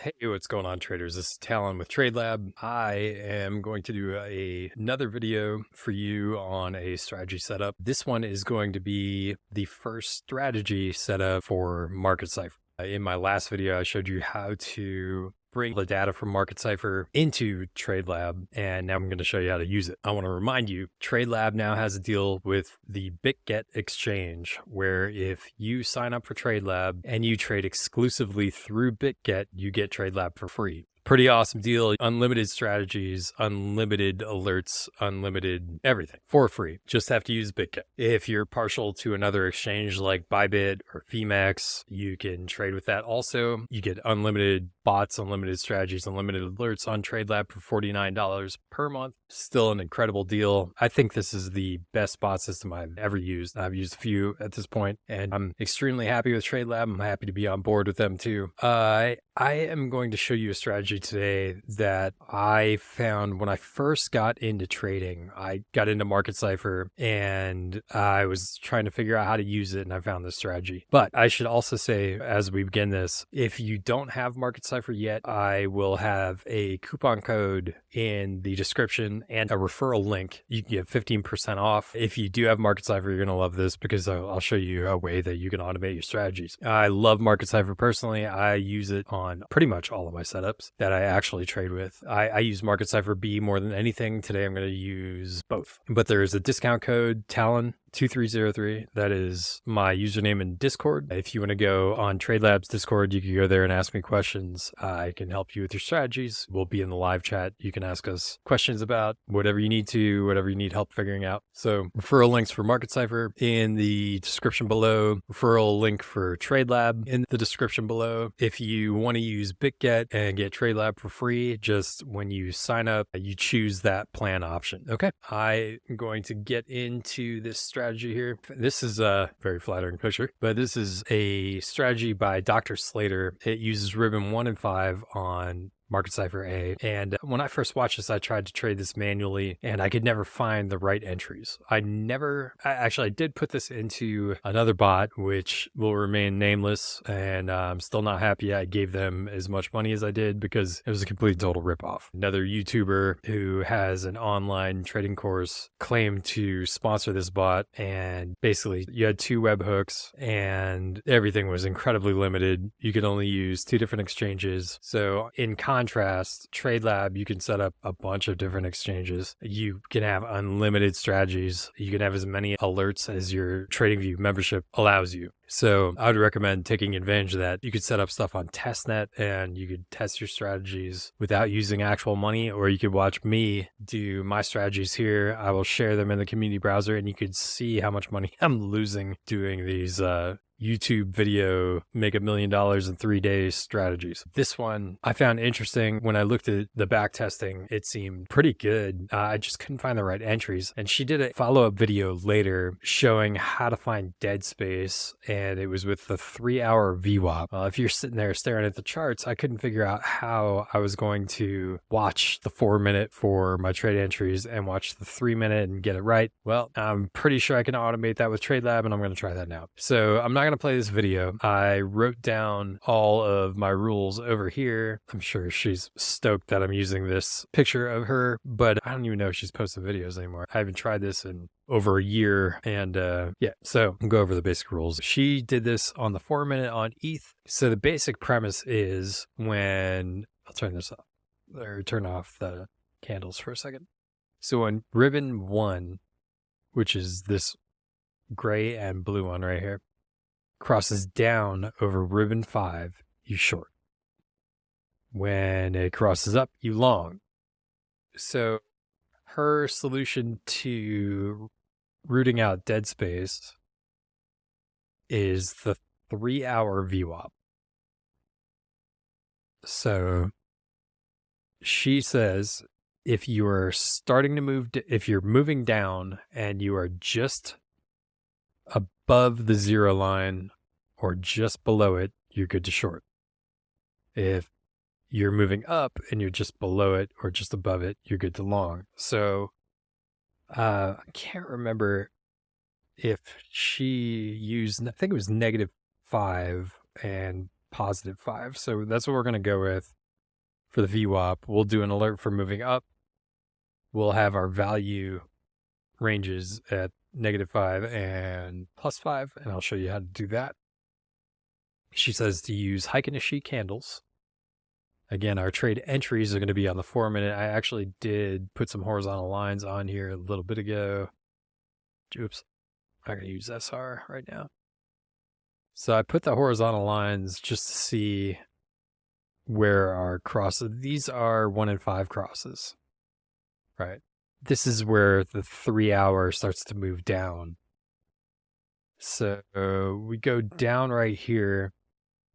Hey, what's going on, traders? This is Talon with Tradelab. I am going to do another video for you on a strategy setup. This one is going to be the first strategy setup for Market Cipher. In my last video, I showed you how to bring the data from Market Cipher into Tradelab, and now I'm going to show you how to use it. I want to remind you, Tradelab now has a deal with the BitGet exchange, where if you sign up for Tradelab and you trade exclusively through BitGet, you get Tradelab for free. Pretty awesome deal. Unlimited strategies, unlimited alerts, unlimited everything for free. Just have to use BitGet. If you're partial to another exchange like Bybit or Phemex, you can trade with that also. You get unlimited bots, unlimited strategies, unlimited alerts on Tradelab for $49 per month. Still an incredible deal. I think this is the best bot system I've ever used. I've used a few at this point, and I'm extremely happy with Tradelab. I'm happy to be on board with them too. I am going to show you a strategy today that I found when I first got into trading. I got into Market Cipher and I was trying to figure out how to use it, and I found this strategy. But I should also say, as we begin this, if you don't have Market Cipher yet, I will have a coupon code in the description and a referral link. You can get 15% off. If you do have Market Cipher, you're going to love this because I'll show you a way that you can automate your strategies. I love Market Cipher personally. I use it on pretty much all of my setups that I actually trade with. I use Market Cipher B more than anything. Today I'm going to use both. But there is a discount code, Talon2303. That is my username in Discord. If you want to go on Tradelab's Discord, you can go there and ask me questions. I can help you with your strategies. We'll be in the live chat. You can ask us questions about whatever you need to, whatever you need help figuring out. So referral links for Market Cipher in the description below. Referral link for Tradelab in the description below. If you want to use BitGet and get Tradelab for free, just when you sign up, you choose that plan option. Okay. I'm going to get into this strategy here. This is a very flattering picture, but this is a strategy by Dr. Slater. It uses ribbon 1 and 5 on Market Cipher A. And when I first watched this, I tried to trade this manually and I could never find the right entries. I did put this into another bot, which will remain nameless. And I'm still not happy I gave them as much money as I did because it was a complete total ripoff. Another YouTuber who has an online trading course claimed to sponsor this bot. And basically you had 2 webhooks and everything was incredibly limited. You could only use 2 different exchanges. So in contrast, Tradelab, you can set up a bunch of different exchanges. You can have unlimited strategies. You can have as many alerts as your TradingView membership allows you. So I would recommend taking advantage of that. You could set up stuff on testnet and you could test your strategies without using actual money, or you could watch me do my strategies here. I will share them in the community browser and you could see how much money I'm losing doing these YouTube video, make $1 million in 3 days strategies. This one I found interesting. When I looked at the back testing, it seemed pretty good. I just couldn't find the right entries. And she did a follow-up video later showing how to find dead space. And it was with the 3-hour VWAP. If you're sitting there staring at the charts, I couldn't figure out how I was going to watch the 4-minute for my trade entries and watch the 3-minute and get it right. Well, I'm pretty sure I can automate that with Tradelab, and I'm going to try that now. So I'm not going to play this video. I wrote down all of my rules over here. I'm sure she's stoked that I'm using this picture of her, but I don't even know if she's posting videos anymore. I haven't tried this in over a year. And yeah, so I'll go over the basic rules. She did this on the 4-minute on ETH. So the basic premise is when I'll turn this off or turn off the candles for a second. So on ribbon 1, which is this gray and blue one right here, crosses down over ribbon 5, you short. When it crosses up, you long. So her solution to rooting out dead space is the 3-hour VWAP. So she says if you are starting to move, if you're moving down and you are just above the 0 line or just below it, you're good to short. If you're moving up and you're just below it or just above it, you're good to long. So I can't remember if she used, I think it was -5 and positive 5. So that's what we're going to go with for the VWAP. We'll do an alert for moving up. We'll have our value ranges at -5 and +5, and I'll show you how to do that. She says to use Heikin candles. Again, our trade entries are going to be on the 4-minute. I actually did put some horizontal lines on here a little bit ago. Oops, I'm going to use SR right now. So I put the horizontal lines just to see where our crosses. These are 1 and 5 crosses, right? This is where the 3 hour starts to move down. So we go down right here.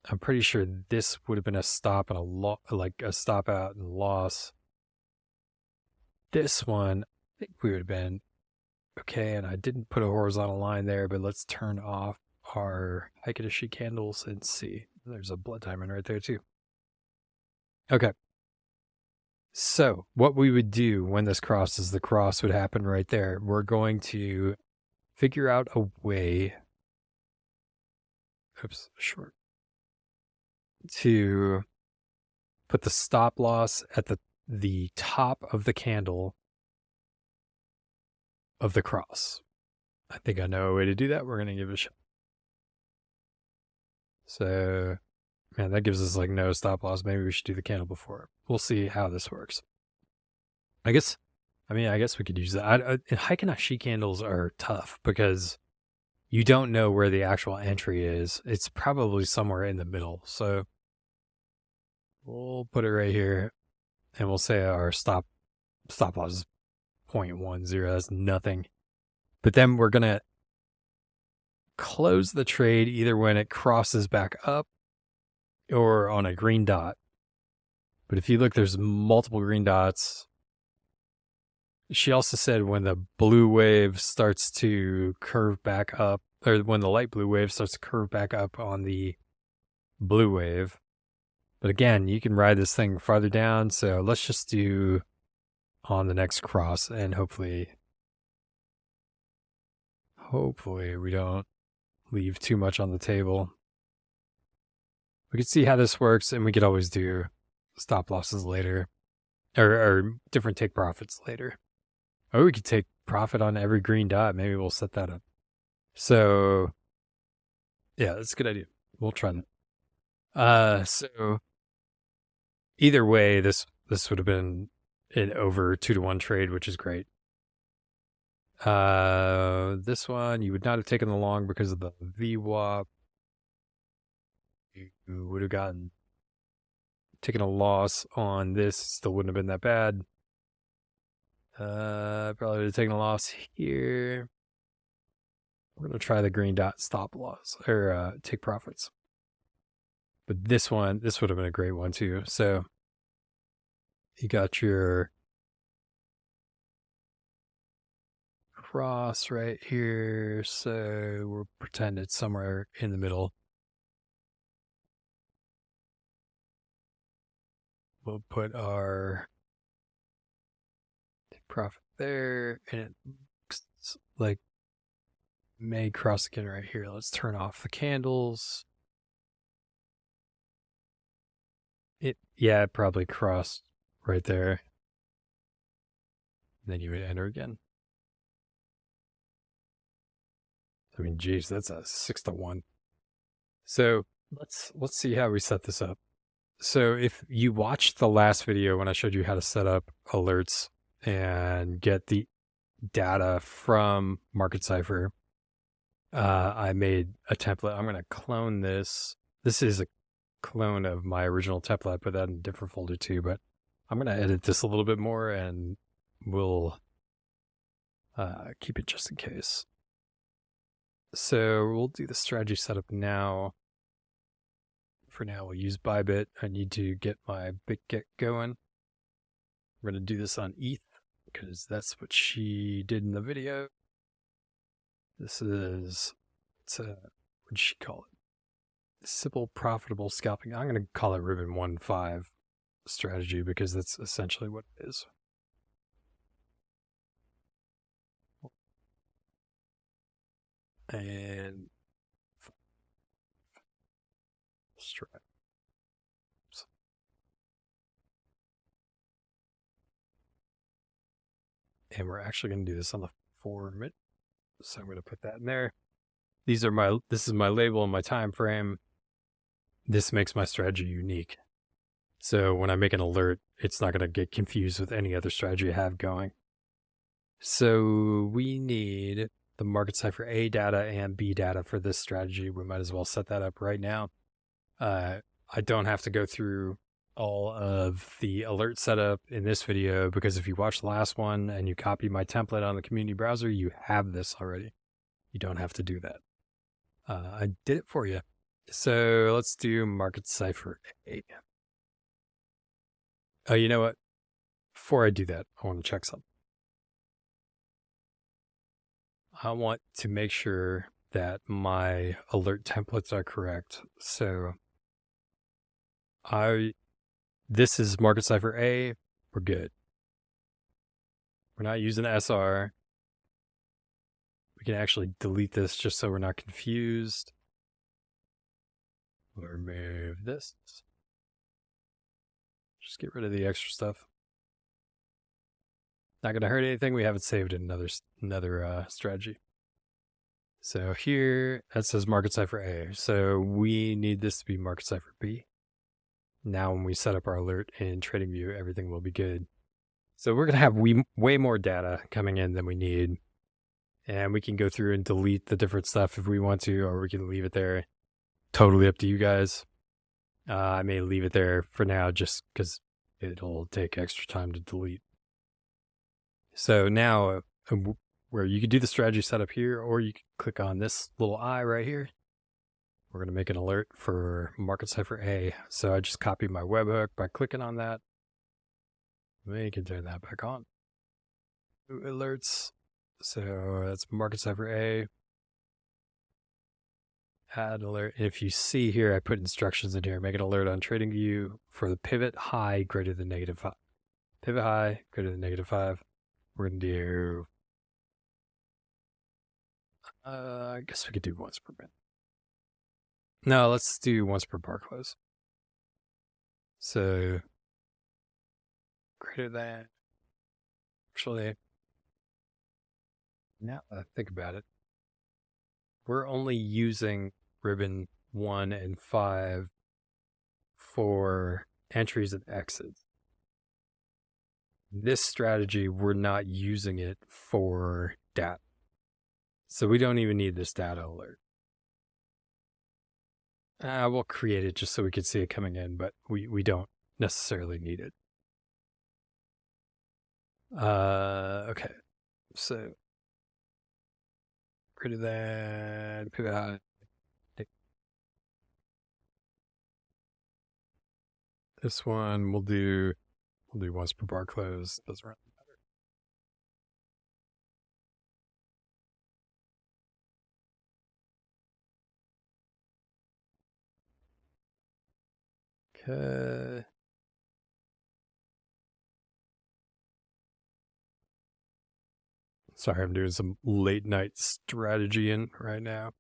I'm pretty sure this would have been a stop and like a stop out and loss. This one, I think we would have been okay. And I didn't put a horizontal line there, but let's turn off our Heikidashi candles and see. There's a blood diamond right there too. Okay. So what we would do when this crosses, the cross would happen right there. We're going to figure out a way. Oops, short. To put the stop loss at the top of the candle of the cross. I think I know a way to do that. We're going to give it a shot. So, man, that gives us like no stop loss. Maybe we should do the candle before. We'll see how this works. I guess we could use that. Heikin candles are tough because you don't know where the actual entry is. It's probably somewhere in the middle. So we'll put it right here and we'll say our stop loss is 0.10. That's nothing. But then we're going to close the trade either when it crosses back up or on a green dot. But if you look, there's multiple green dots. She also said when the blue wave starts to curve back up, or when the light blue wave starts to curve back up on the blue wave. But again, you can ride this thing farther down. So let's just do on the next cross and hopefully we don't leave too much on the table. We could see how this works, and we could always do stop losses later, or different take profits later. Or we could take profit on every green dot. Maybe we'll set that up. So, yeah, that's a good idea. We'll try that. So either way, this would have been an over 2-to-1 trade, which is great. This one you would not have taken the long because of the VWAP. You would have taken a loss on this. Still wouldn't have been that bad. Probably would have taken a loss here. We're going to try the green dot stop loss or take profits. But this would have been a great one too. So you got your cross right here. So we'll pretend it's somewhere in the middle. We'll put our take profit there, and it looks like may cross again right here. Let's turn off the candles. It probably crossed right there. Then you would enter again. I mean, geez, that's a 6-to-1. So let's see how we set this up. So if you watched the last video when I showed you how to set up alerts and get the data from Market Cipher, I made a template. I'm going to clone this. This is a clone of my original template. I put that in a different folder too, but I'm going to edit this a little bit more and we'll keep it just in case. So we'll do the strategy setup now. For now, we'll use Bybit. I need to get my BitGet going. We're going to do this on ETH because that's what she did in the video. This is, what did she call it? Simple, profitable scalping. I'm going to call it Ribbon 1.5 strategy because that's essentially what it is. And And we're actually going to do this on the format. So I'm going to put that in there. This is my label and my time frame. This makes my strategy unique. So when I make an alert, it's not going to get confused with any other strategy I have going. So we need the Market Cipher A data and B data for this strategy. We might as well set that up right now. I don't have to go through all of the alert setup in this video, because if you watch the last one and you copy my template on the community browser, you have this already. You don't have to do that. I did it for you. So let's do Market Cipher A. Oh, you know what? Before I do that, I want to check something. I want to make sure that my alert templates are correct. So this is Market Cipher A. We're good. We're not using SR. We can actually delete this just so we're not confused. We'll remove this. Just get rid of the extra stuff. Not going to hurt anything. We haven't saved another strategy. So here, that says Market Cipher A. So we need this to be Market Cipher B. Now when we set up our alert in TradingView, everything will be good. So we're going to have way more data coming in than we need. And we can go through and delete the different stuff if we want to, or we can leave it there. Totally up to you guys. I may leave it there for now just because it'll take extra time to delete. So now where you could do the strategy setup here, or you can click on this little eye right here. We're going to make an alert for Market Cipher A. So I just copied my webhook by clicking on that. We can turn that back on. Alerts. So that's Market Cipher A. Add alert. If you see here, I put instructions in here. Make an alert on TradingView for the pivot high greater than -5. Pivot high greater than -5. We're going to do, I guess we could do once per minute. No, let's do once per bar close. So greater than, actually, now that I think about it, we're only using ribbon 1 and 5 for entries and exits. This strategy, we're not using it for data. So we don't even need this data alert. We'll create it just so we can see it coming in, but we don't necessarily need it. Okay. So greater than pivot high. This one we'll do once per bar close. Doesn't really matter. Okay. Sorry, I'm doing some late night strategy in right now.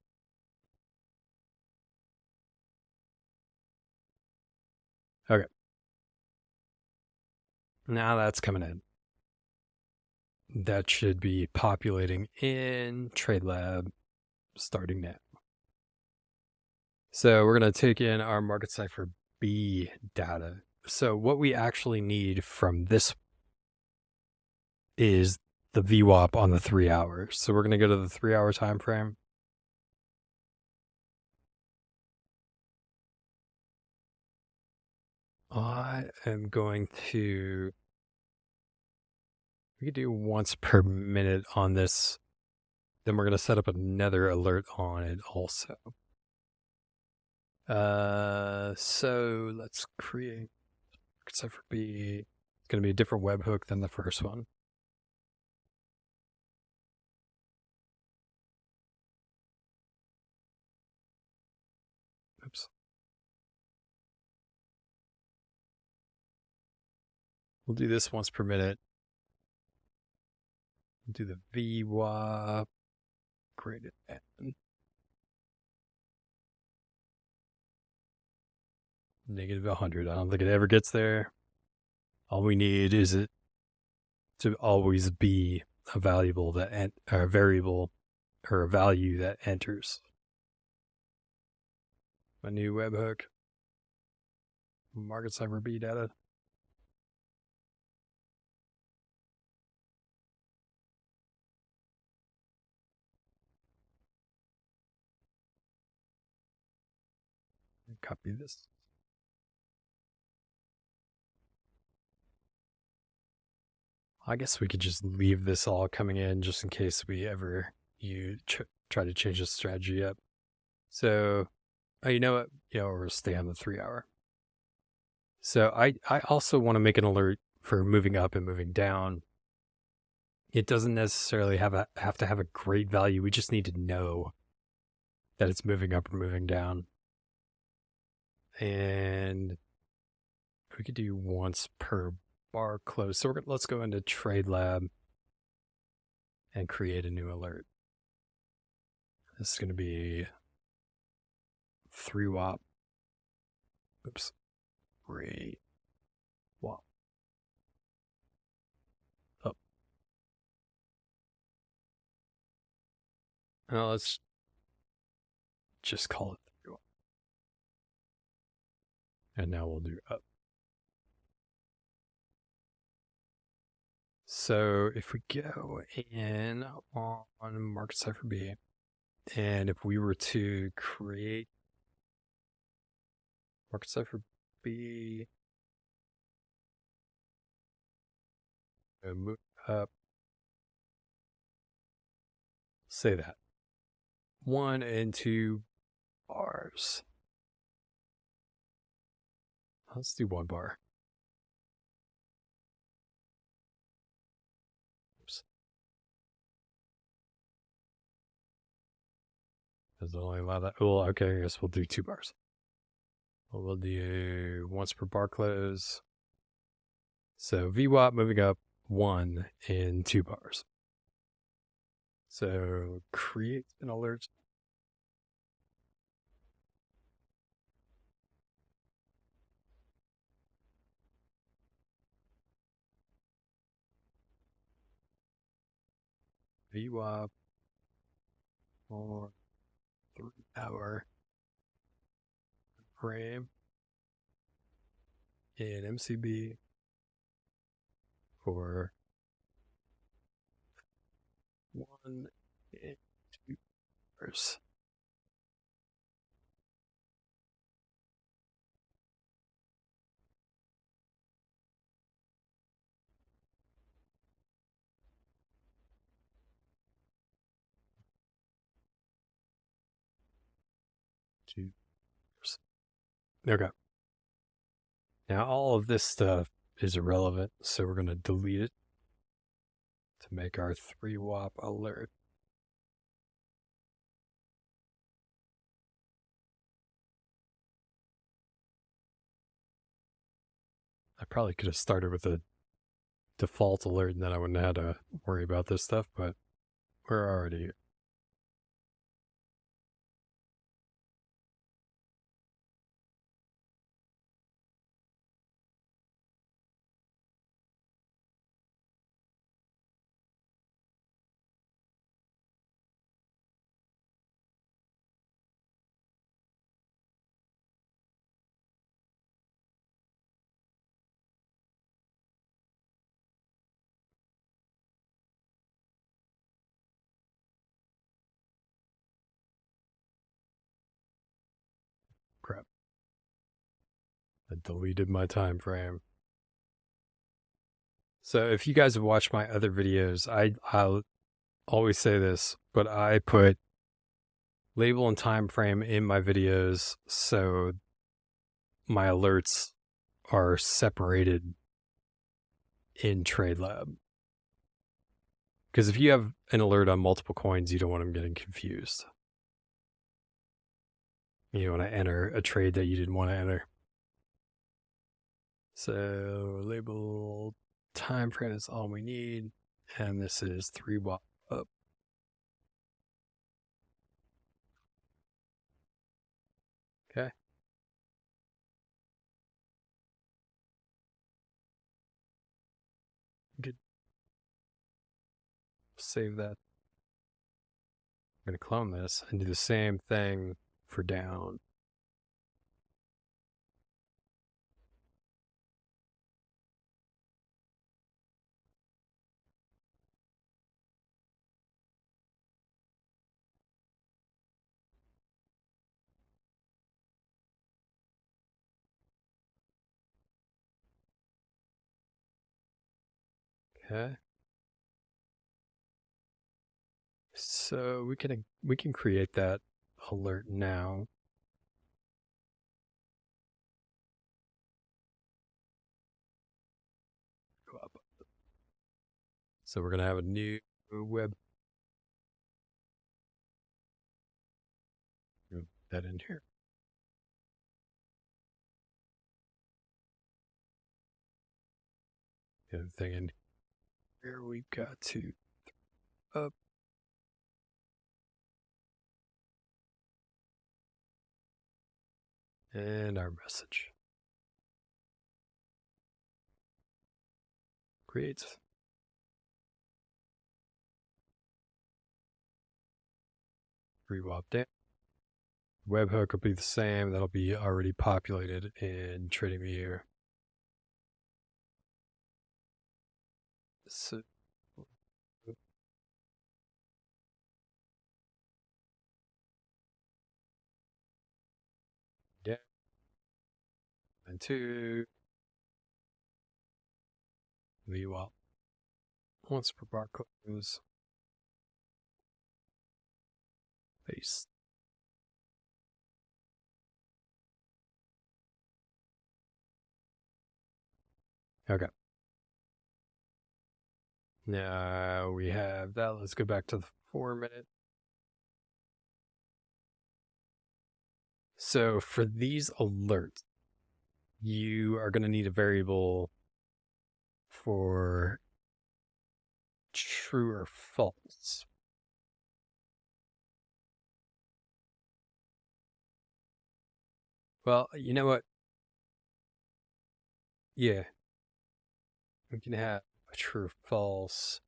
Okay. Now that's coming in. That should be populating in Tradelab starting now. So we're going to take in our Market Cipher B data. So what we actually need from this is the VWAP on the 3 hours. So we're going to go to the 3 hour time frame. I am going to, we could do once per minute on this. Then we're going to set up another alert on it also. So let's create Market Cipher B. It's going to be a different webhook than the first one. Oops. We'll do this once per minute. We'll do the VWAP. Greater than -100. I don't think it ever gets there. All we need is it to always be a valuable that or a variable or a value that enters. My new webhook, Market Cipher B data. Copy this. I guess we could just leave this all coming in just in case we ever try to change the strategy up. So, you know what? Yeah, we'll stay on the 3 hour. So I also want to make an alert for moving up and moving down. It doesn't necessarily have to have a great value. We just need to know that it's moving up or moving down. And we could do once per bar close. So let's go into Tradelab and create a new alert. This is going to be 3 WAP. Oops. 3 WAP. Up. Now let's just call it 3 WAP. And now we'll do up. So if we go in on Market Cipher B, and if we were to create Market Cipher B, and move up, say that 1 and 2 bars. Let's do 1 bar. Oops. Does it only allow that? Well, okay, I guess we'll do 2 bars. Well, we'll do once per bar close. So VWAP moving up 1 in 2 bars. So create an alert. VWAP for 3 hour frame in MCB for 1 and 2 bars. Okay. Now all of this stuff is irrelevant, so we're going to delete it to make our 3 WAP alert. I probably could have started with a default alert and then I wouldn't have had to worry about this stuff, but we're already crap. I deleted my time frame. So if you guys have watched my other videos, I'll always say this, but I put label and time frame in my videos so my alerts are separated in Tradelab. Because if you have an alert on multiple coins, you don't want them getting confused. You want to enter a trade that you didn't want to enter. So label time frame is all we need. And this is 3 WAP up. Okay. Good. save that. I'm going to clone this and do the same thing for down. Okay. So we can create that alert now. Go up. So we're going to have a new web. Put that in here. The other thing in here, we've got to up. And our message. Creates. Rewap down. Webhook will be the same. That'll be already populated in TradingView. So down and two. VWAP. Once per bar close. Paste. Okay. Now we have that. Let's go back to the 4-minute. So for these alerts, you are going to need a variable for true or false. Well, you know what? Yeah. We can have a true or false.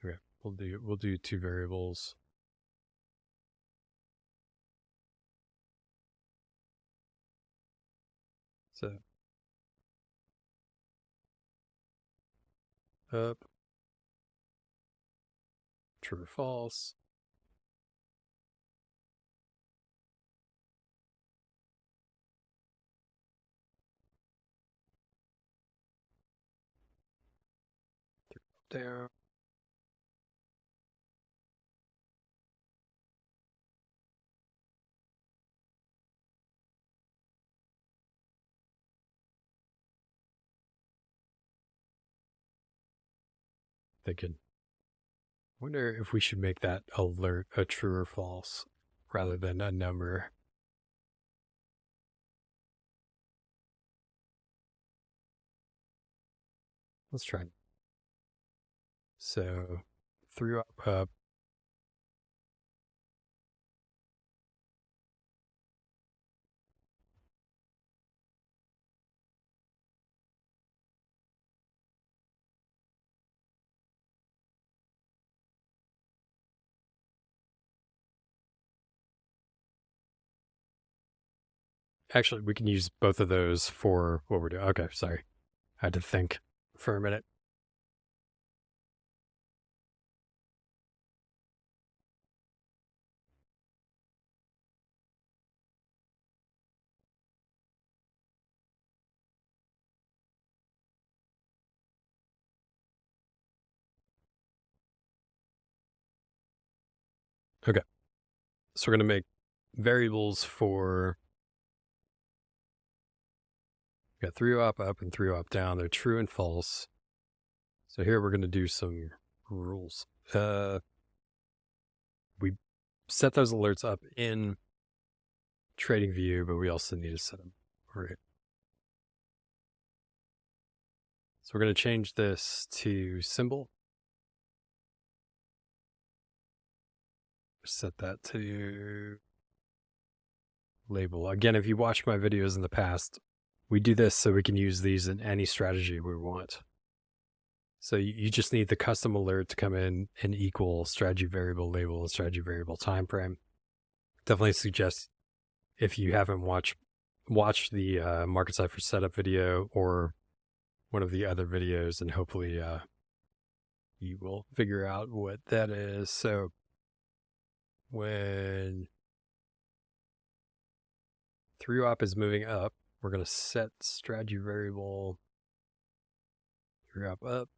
Okay, we'll do two variables. So up, true or false. Down. Thinking, wonder if we should make that alert a true or false rather than a number. Let's try. So 3 up. Actually, we can use both of those for what we're doing. Okay, sorry. I had to think for a minute. Okay. So we're going to make variables for, we got 3 up and 3 up down. They're true and false. So here we're going to do some rules. We set those alerts up in TradingView, but we also need to set them right. So we're going to change this to symbol. Set that to label. Again, if you watch my videos in the past, We do this so we can use these in any strategy we want. So you just need the custom alert to come in and equal strategy variable label and strategy variable time frame. Definitely suggest, if you haven't watched the Market Cipher setup video or one of the other videos, and hopefully you will figure out what that is. So when 3-op is moving up, we're going to set strategy variable 3-op up.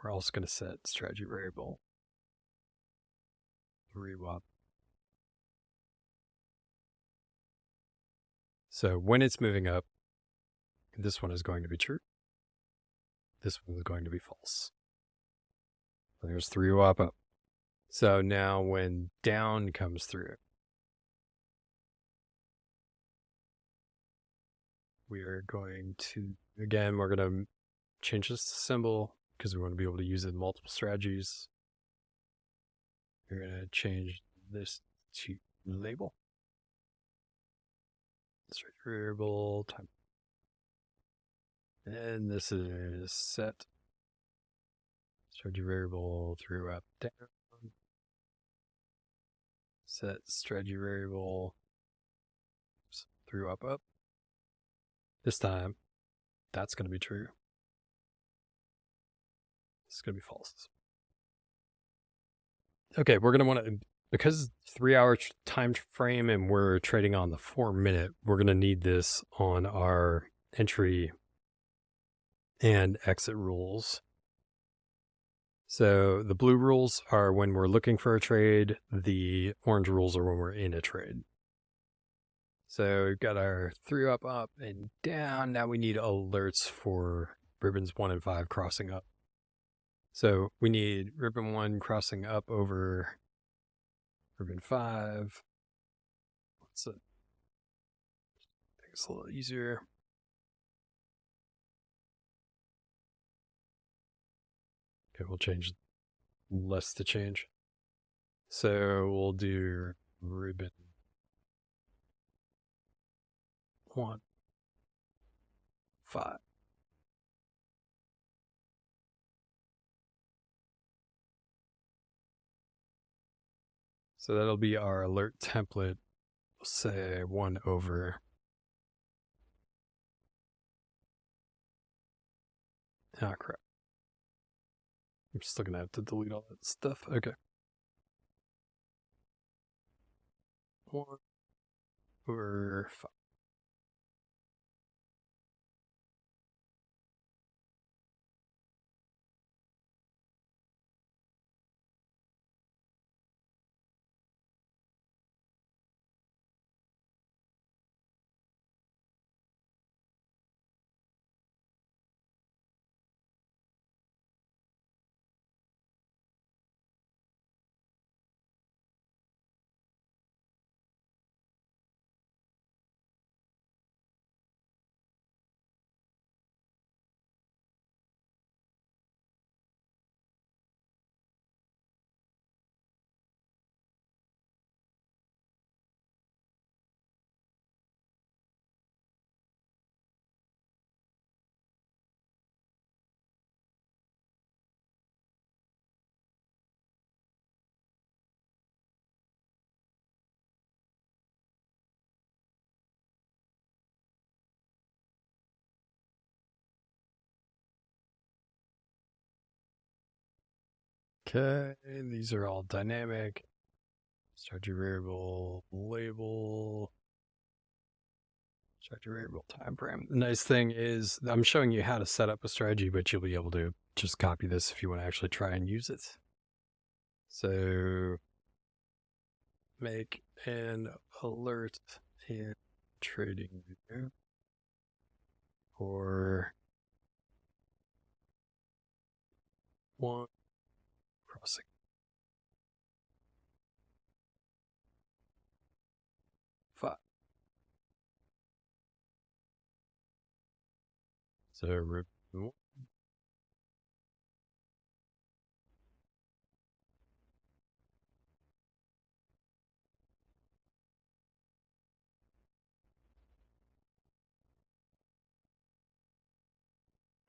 We're also going to set strategy variable 3-op. So when it's moving up, this one is going to be true. This one is going to be false. There's 3-op up. So now when down comes through, we are going to, again, we're going to change this to symbol because we want to be able to use it in multiple strategies. We're going to change this to label. Strategy variable time. And this is set strategy variable 3-op down. Set strategy variable 3-op up. This time, that's going to be true. This is going to be false. Okay, we're going to want to, because 3-hour time frame and we're trading on the 4-minute, we're going to need this on our entry and exit rules. So the blue rules are when we're looking for a trade. The orange rules are when we're in a trade. So we've got our 3-op up and down. Now we need alerts for ribbons 1 and 5 crossing up. So we need ribbon 1 crossing up over ribbon 5. Let's make this a little easier. Okay, we'll change less to change. So we'll do ribbon 1, 5. So that'll be our alert template. We'll say 1 over. Ah, crap. I'm still going to have to delete all that stuff. Okay. 1 over 5. Okay, these are all dynamic. Strategy variable label. Strategy variable time frame. The nice thing is I'm showing you how to set up a strategy, but you'll be able to just copy this if you want to actually try and use it. So make an alert in trading view for 1 crossing 5. So ribbon 1.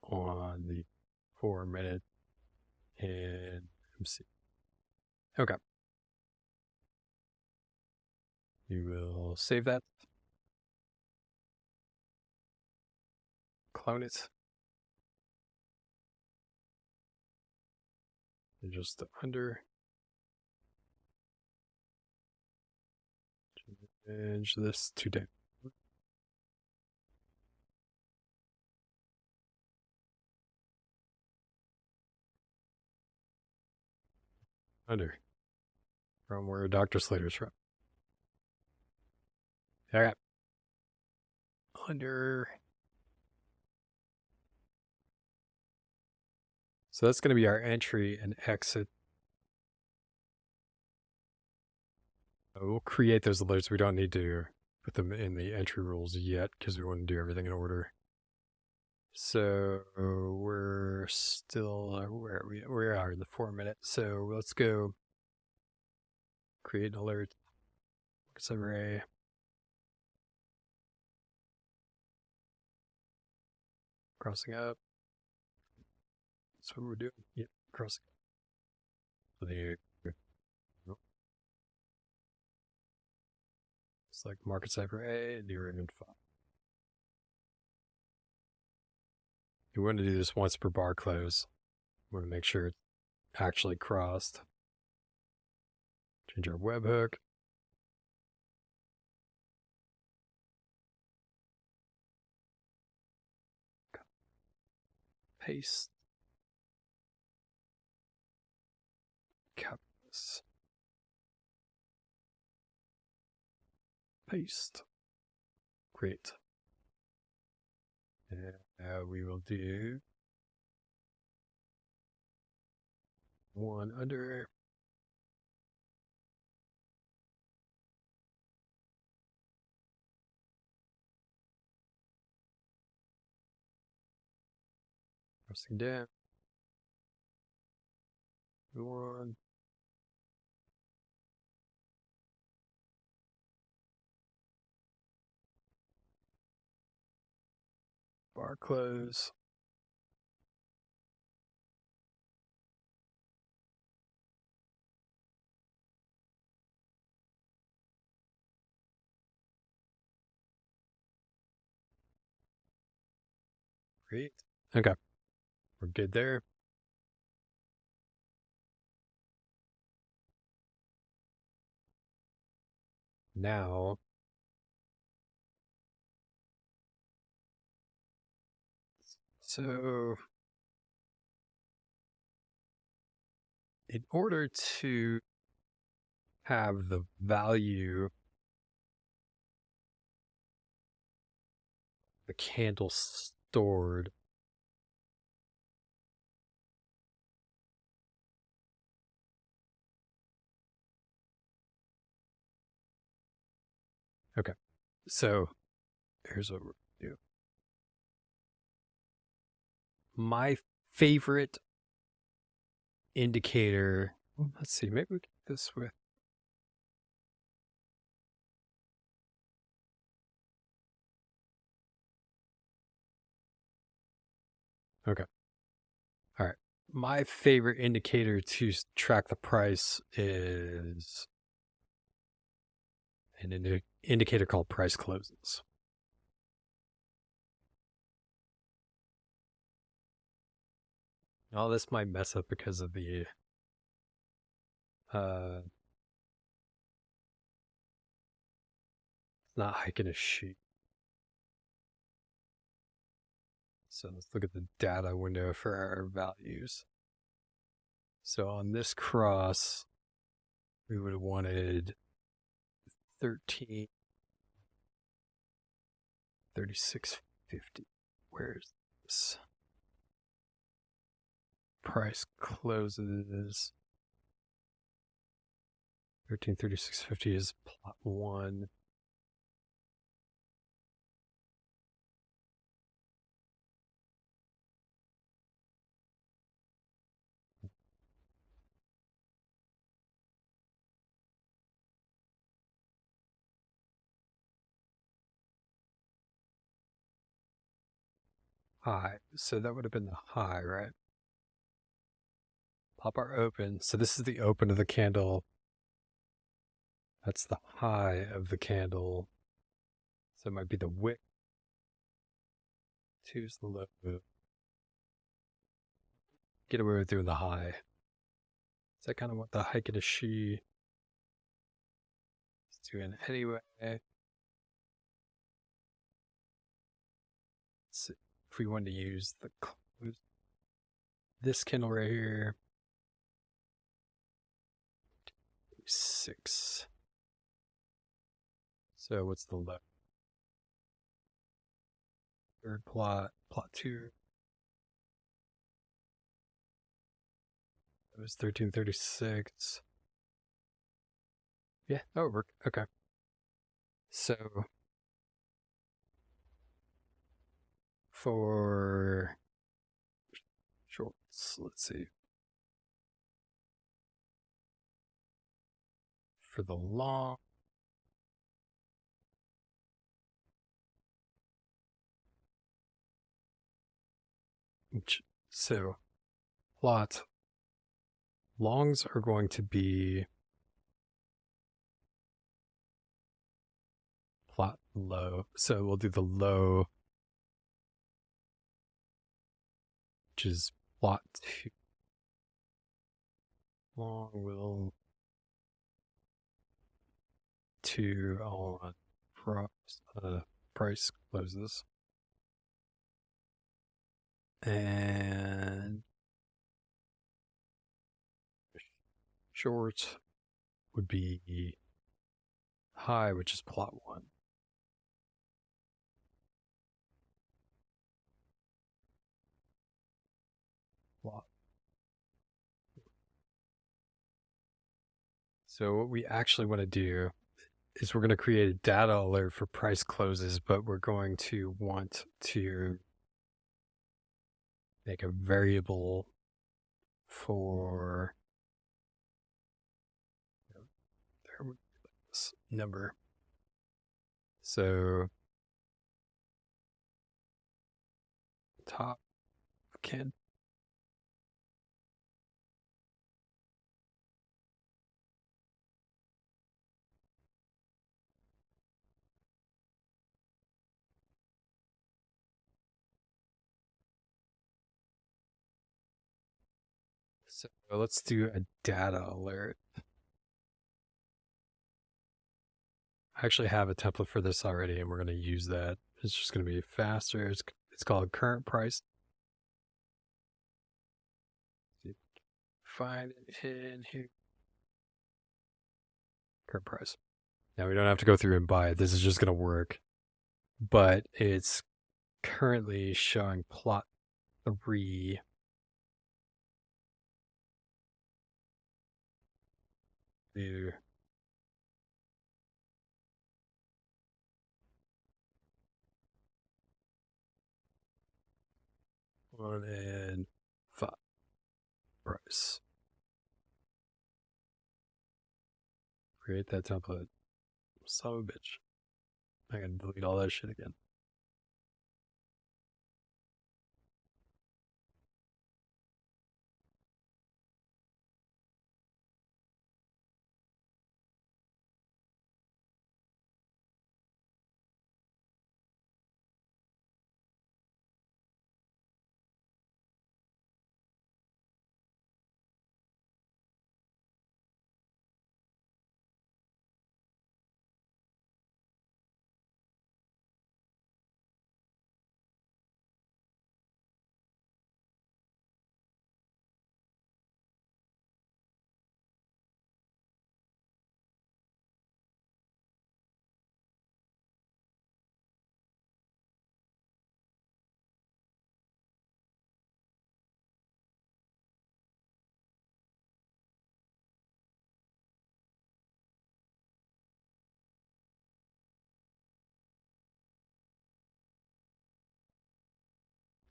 on the 4-minute and MC. Okay. You will save that, clone it, adjust the under, change this to down. Under. From where Dr. Slater's from. Okay. Under. So that's going to be our entry and exit. We'll create those alerts. We don't need to put them in the entry rules yet because we want to do everything in order. So we're still, where are we? We are in the 4-minute. So let's go create an alert. Market Cipher. Crossing up. That's what we're doing. Yep, crossing up. Select Market Cipher A, 0 and 5. You want to do this once per bar close. We want to make sure it's actually crossed. Change our webhook. Paste. Copy this. Paste. Great. And now we will do one under. Pressing down. One. Bar close. Great. Okay. We're good there. Now, so in order to have the value, the candle stored, okay. So here's what we're do. My favorite indicator. Let's see, maybe we get this with. Okay. All right. My favorite indicator to track the price is an indicator called price closes. All this might mess up because of the not hiking a sheet. So let's look at the data window for our values. So on this cross, we would have wanted 13, 36.50. Where's this? Price closes. 1336.50 is plot 1. high. So that would have been the high, right? Pop our open. So this is the open of the candle. That's the high of the candle. So it might be the wick. 2 is the low. Get away with doing the high. Is that kind of what the hike of she is doing anyway? So if we want to use the close, this candle right here, 6. So what's the low? Third plot, plot 2. It was 1336. Yeah, that would work. Okay. So for shorts, let's see. For the long, so plot longs are going to be plot low. So we'll do the low, which is plot 2. Long will 2 on price closes. And short would be high, which is plot 1. Plot. So what we actually want to do is we're going to create a data alert for price closes, but we're going to want to make a variable for this number. So top can so let's do a data alert. I actually have a template for this already, and we're going to use that. It's just going to be faster. It's called current price. Find it in here. Current price. Now we don't have to go through and buy it. This is just going to work. But it's currently showing plot 3. The 1 and 5 price. Create that template. Son of a bitch. I gotta delete all that shit again.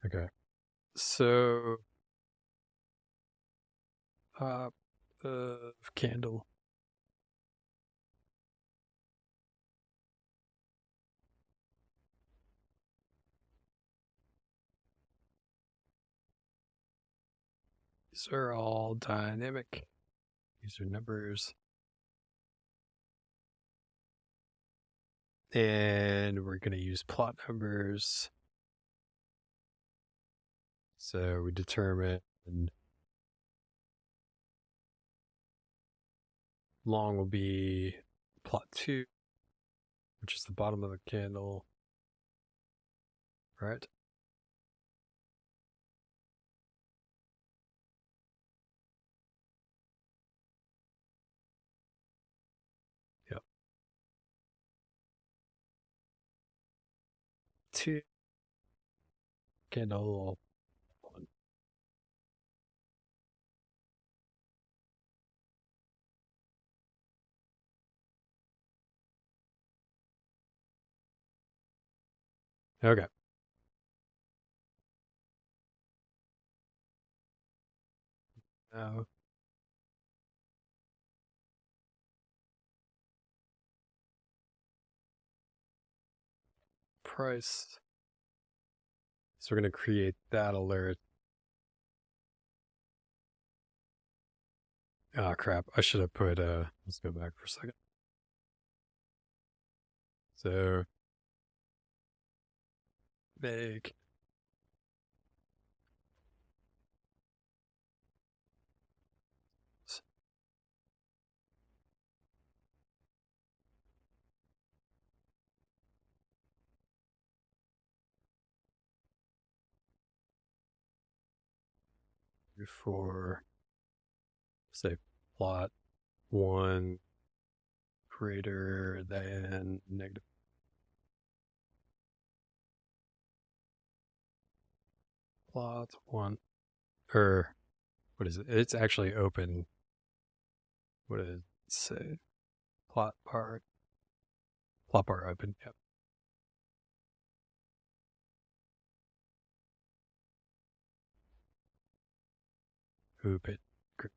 Okay. So, uh, candle. These are all dynamic. These are numbers. And we're going to use plot numbers. So we determine long will be plot 2, which is the bottom of the candle, right? Yep. 2 candle 1. Okay. Now price. So we're going to create that alert. Ah, crap. I should have put, let's go back for a second. So make for, say, plot 1 greater than negative plot 1, or what is it? It's actually open. What does it say? Plot bar open. Yep. Open. Great.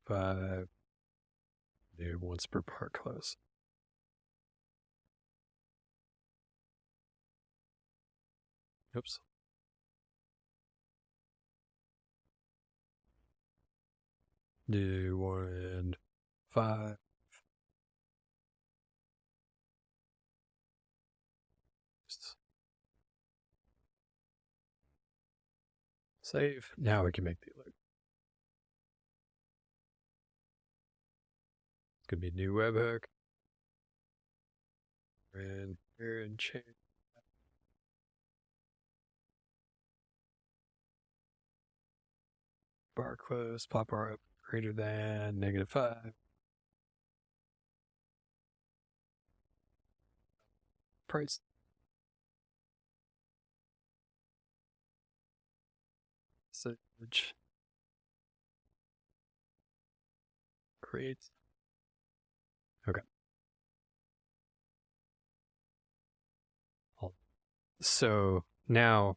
5. Do once per part close. Oops. Do 1 and 5. Save. Now we can make the alert. Could be new webhook. And here and change. Bar close. Plot bar up greater than negative 5. Price. Search. Create. Okay. So now,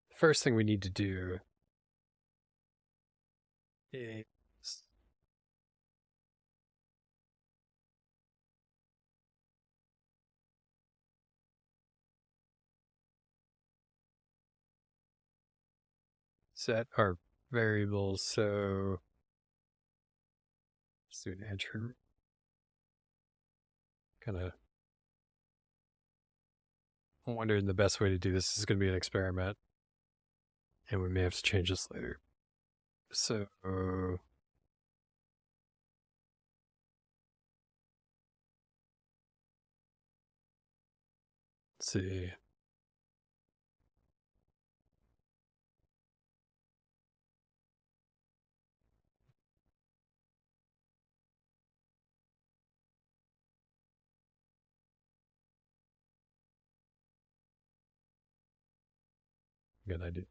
the first thing we need to do is set our variables. So let's do an entry. Kind of wondering the best way to do this is going to be an experiment, and we may have to change this later. So let's see. Good idea.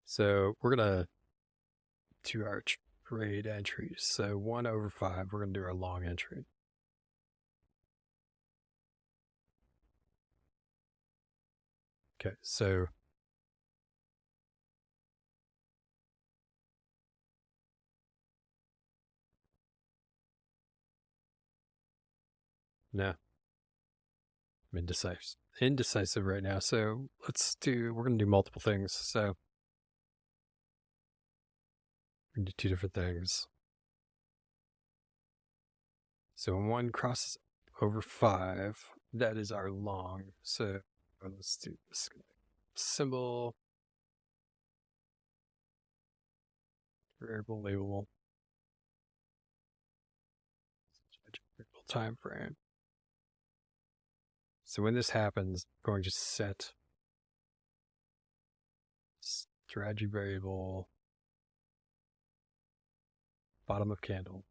So we're gonna do our trade entries. So 1/5, we're gonna do our long entry. Okay, so No, I'm indecisive right now. So we're going to do multiple things. So we're going to do two different things. So when one crosses over 5, that is our long. So let's do this symbol, variable label, variable time frame. So when this happens, I'm going to set strategy variable bottom of candle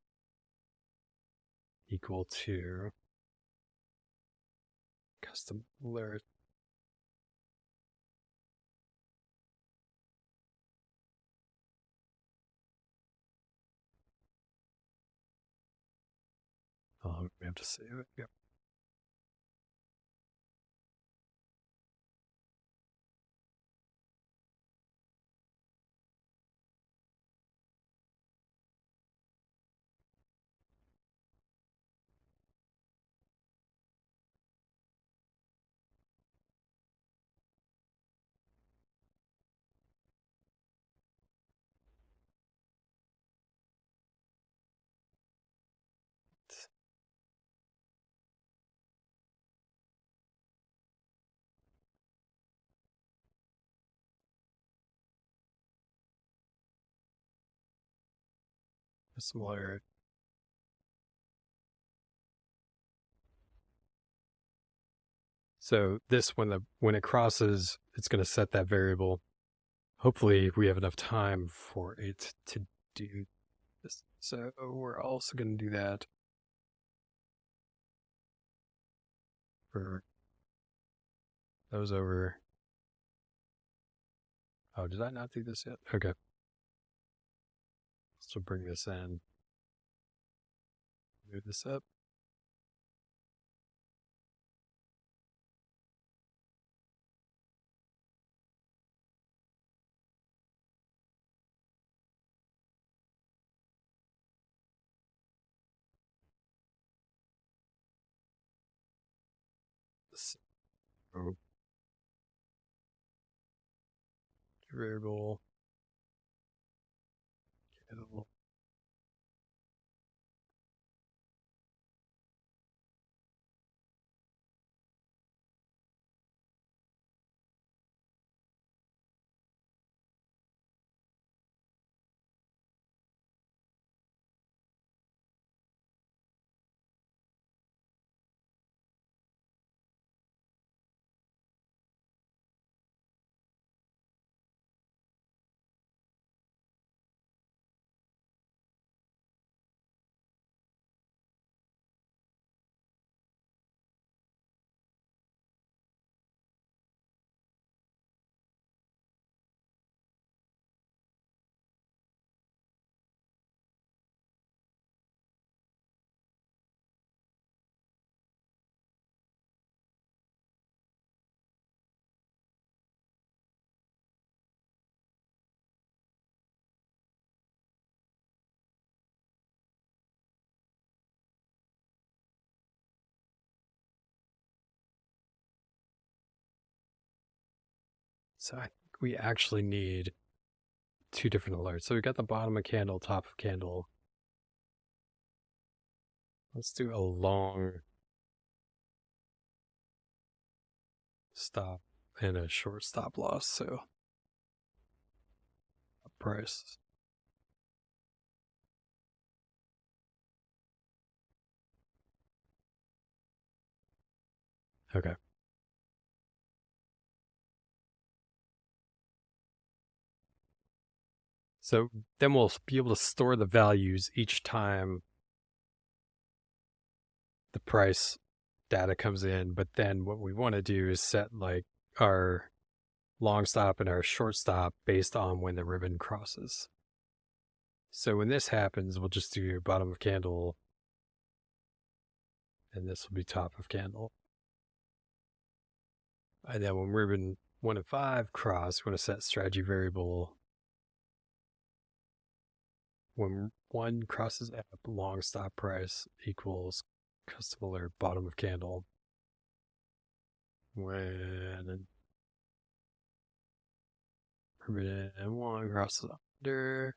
equal to custom alert. We have to save it. Yep. Custom alert. So this, when it crosses, it's going to set that variable. Hopefully we have enough time for it to do this. So we're also going to do that for those over. Oh, did I not do this yet? Okay. So bring this in, move this up. So variable. So I think we actually need two different alerts. So we got the bottom of candle, top of candle. Let's do a long stop and a short stop loss. So price. Okay. So then we'll be able to store the values each time the price data comes in. But then what we want to do is set like our long stop and our short stop based on when the ribbon crosses. So when this happens, we'll just do bottom of candle, and this will be top of candle. And then when ribbon 1 and 5 cross, we're going to set strategy variable. When 1 crosses up, long stop price equals Custom alert, bottom of candle. When and one crosses under.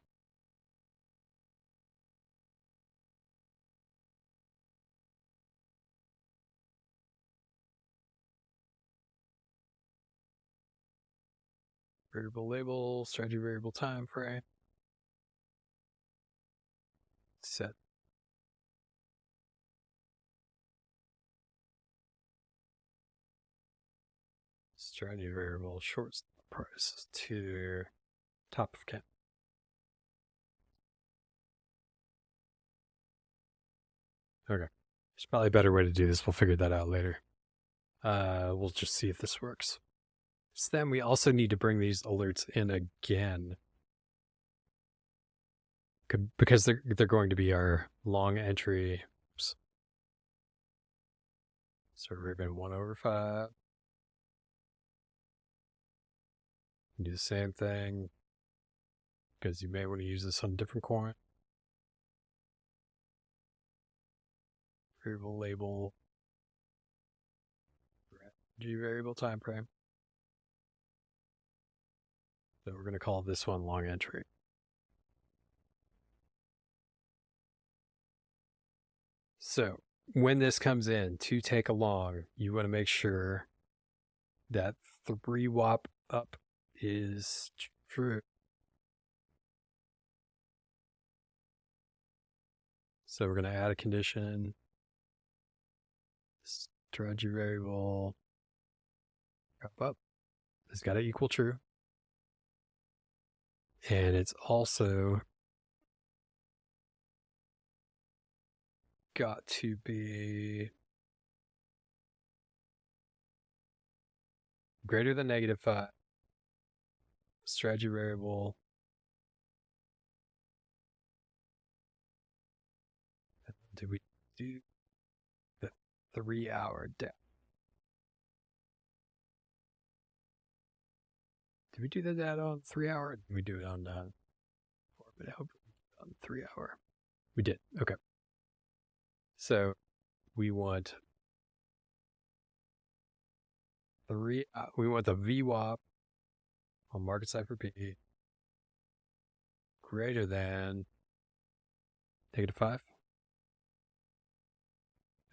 Variable label, strategy variable time frame. Set. Strategy variable, short price to top of candle. Okay. There's probably a better way to do this. We'll figure that out later. We'll just see if this works. So then we also need to bring these alerts in again because they're going to be our long entry. Oops. So ribbon 1/5. Do the same thing because you may want to use this on a different coin. Variable label, G variable time frame. So we're going to call this one long entry. So when this comes in to take a long, you want to make sure that 3 WAP up is true. So we're going to add a condition. Strategy variable up has got to equal true. And it's also got to be greater than -5. Strategy variable. Did we do the 3-hour depth? Did we do that on 3-hour? Did we do it on 4-minute? Hope on 3-hour. We did. Okay. So we want we want the VWAP on Market Cipher P greater than -5.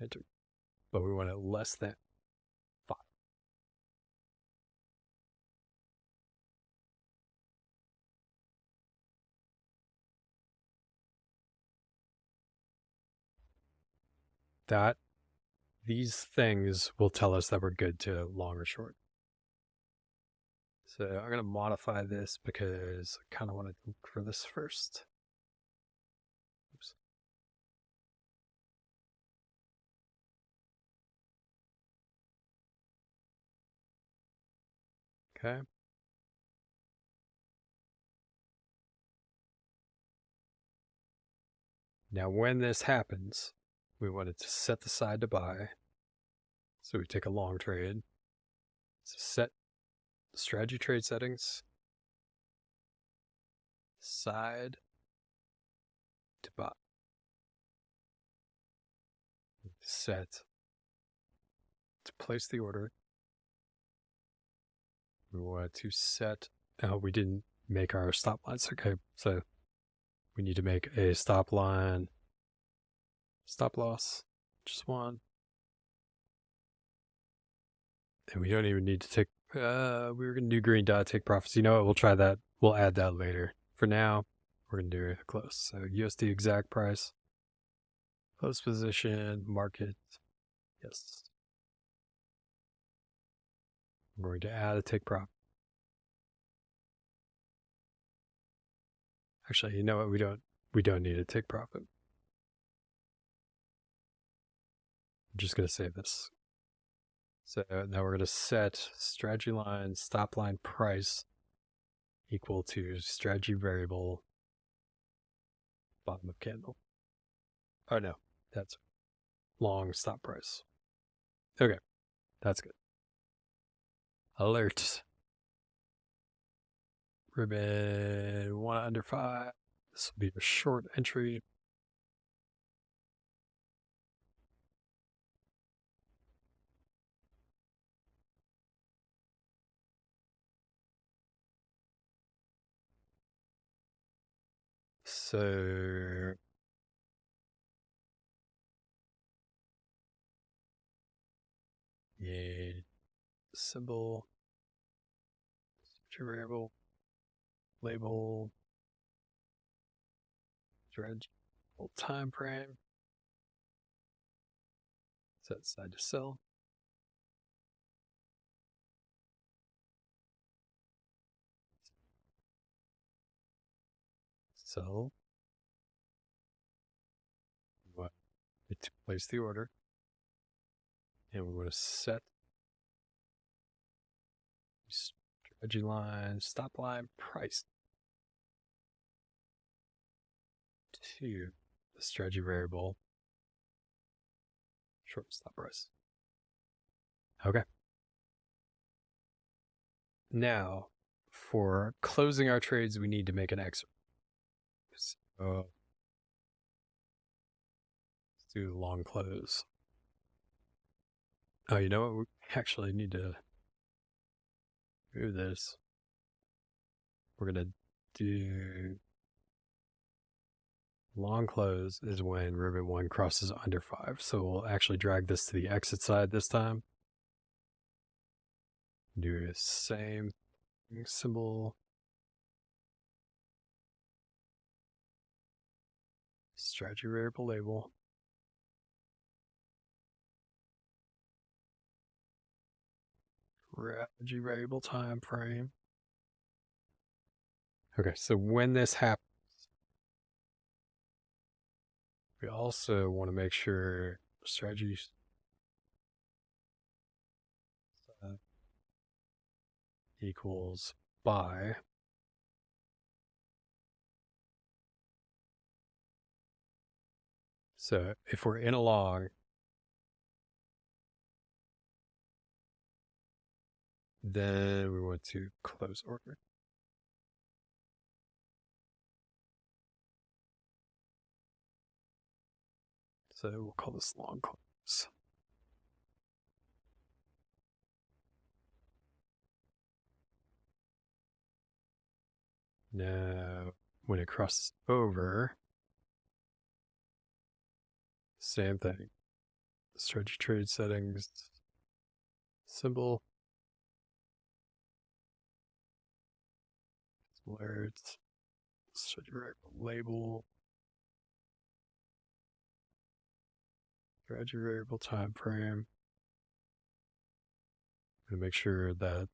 Enter. But we want it less than 5. These things will tell us that we're good to long or short. So I'm going to modify this because I kind of want to look for this first. Oops. Okay. Now when this happens, we want it to set the side to buy. So we take a long trade. So set strategy trade settings. Side to buy. Set to place the order. We want to set, we didn't make our stop lines. Okay, so we need to make a stop line, stop loss, just one. And we don't even need to take, we were going to do green dot, take profits. You know what, we'll try that. We'll add that later. For now, we're going to do a close. So USD exact price, close position, market, yes. I'm going to add a take profit. Actually, you know what, we don't need a take profit. I'm just going to save this. So now we're going to set strategy line, stop line price equal to strategy variable, bottom of candle. Oh no, that's long stop price. Okay, that's good. Alert. Ribbon 1/5. This will be a short entry. So yeah, symbol, variable, label, dredge, time frame, set side to sell. Sell. What? To place the order. And we're going to set strategy line, stop line, price to the strategy variable, short stop price. Okay. Now, for closing our trades, we need to make an exit. So, let's do long close. Oh, you know what? We actually need to move this. We're going to do long close is when ribbon 1 crosses under 5. So we'll actually drag this to the exit side this time. Do the same symbol. Strategy variable label. Strategy variable time frame. Okay, so when this happens, we also want to make sure strategy equals buy. So if we're in a long, then we want to close order. So we'll call this long close. Now, when it crosses over, same thing. Strategy trade settings, symbol, alerts, strategy variable label, strategy variable time frame. I'm going to make sure that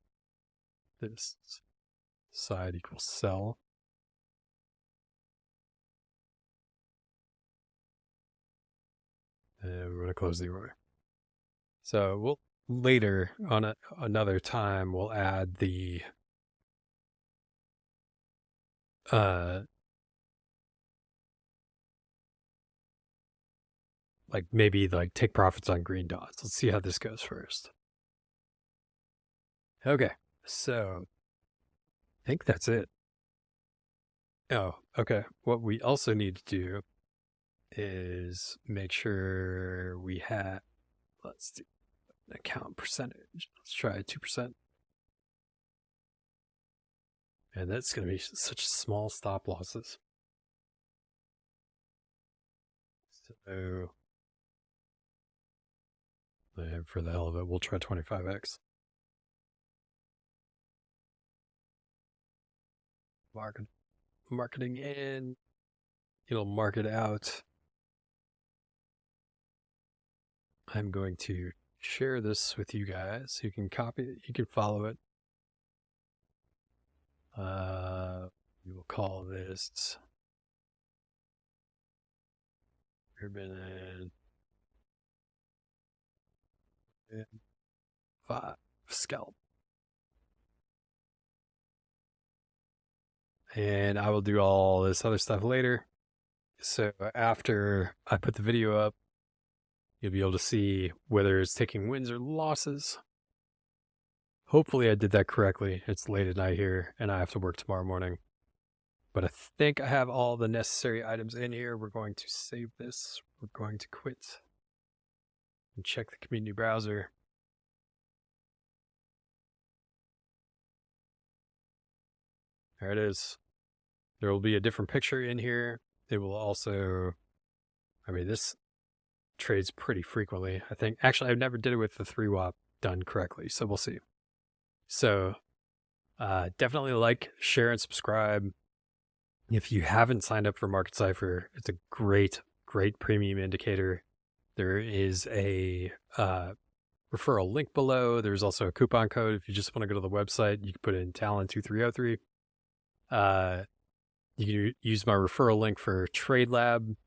this side equals sell. And we're going to close the order. So we'll later on another time we'll add the like maybe like take profits on green dots. Let's see how this goes first. Okay, so I think that's it. Oh, okay. What we also need to do is make sure we have, let's do account percentage. Let's try 2%. And that's going to be such small stop losses. So, and for the hell of it, we'll try 25x. Marketing in, it'll mark it out. I'm going to share this with you guys. You can copy it, you can follow it. We will call this Ribbon and 5 Scalp. And I will do all this other stuff later. So after I put the video up, you'll be able to see whether it's taking wins or losses. Hopefully I did that correctly. It's late at night here and I have to work tomorrow morning. But I think I have all the necessary items in here. We're going to save this. We're going to quit and check the community browser. There it is. There will be a different picture in here. It will also, I mean, this trades pretty frequently. I think, actually, I've never did it with the 3-WAP done correctly, so we'll see. So definitely like, share, and subscribe. If you haven't signed up for Market Cipher, it's a great premium indicator. There is a referral link below. There's also a coupon code. If you just want to go to the website, you can put in Talon2303. You can use my referral link for Tradelab.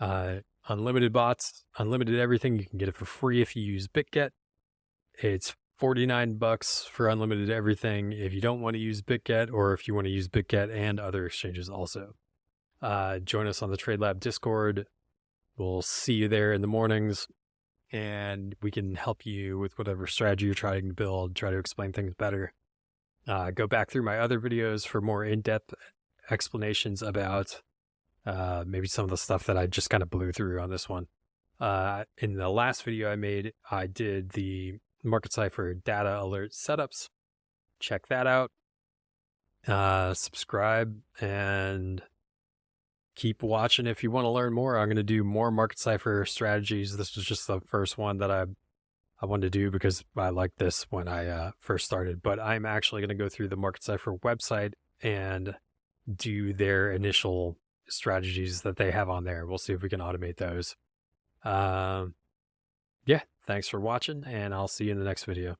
Unlimited bots, unlimited everything. You can get it for free if you use BitGet. It's $49 for unlimited everything if you don't want to use BitGet, or if you want to use BitGet and other exchanges also. Join us on the Tradelab Discord. We'll see you there in the mornings, and we can help you with whatever strategy you're trying to build, try to explain things better. Go back through my other videos for more in-depth explanations about maybe some of the stuff that I just kind of blew through on this one. In the last video I made, I did the Market Cipher data alert setups. Check that out. Subscribe and keep watching if you want to learn more. I'm going to do more Market Cipher strategies. This was just the first one that I wanted to do because I liked this when I first started. But I'm actually going to go through the Market Cipher website and do their initial strategies that they have on there. We'll see if we can automate those. Yeah, thanks for watching, and I'll see you in the next video.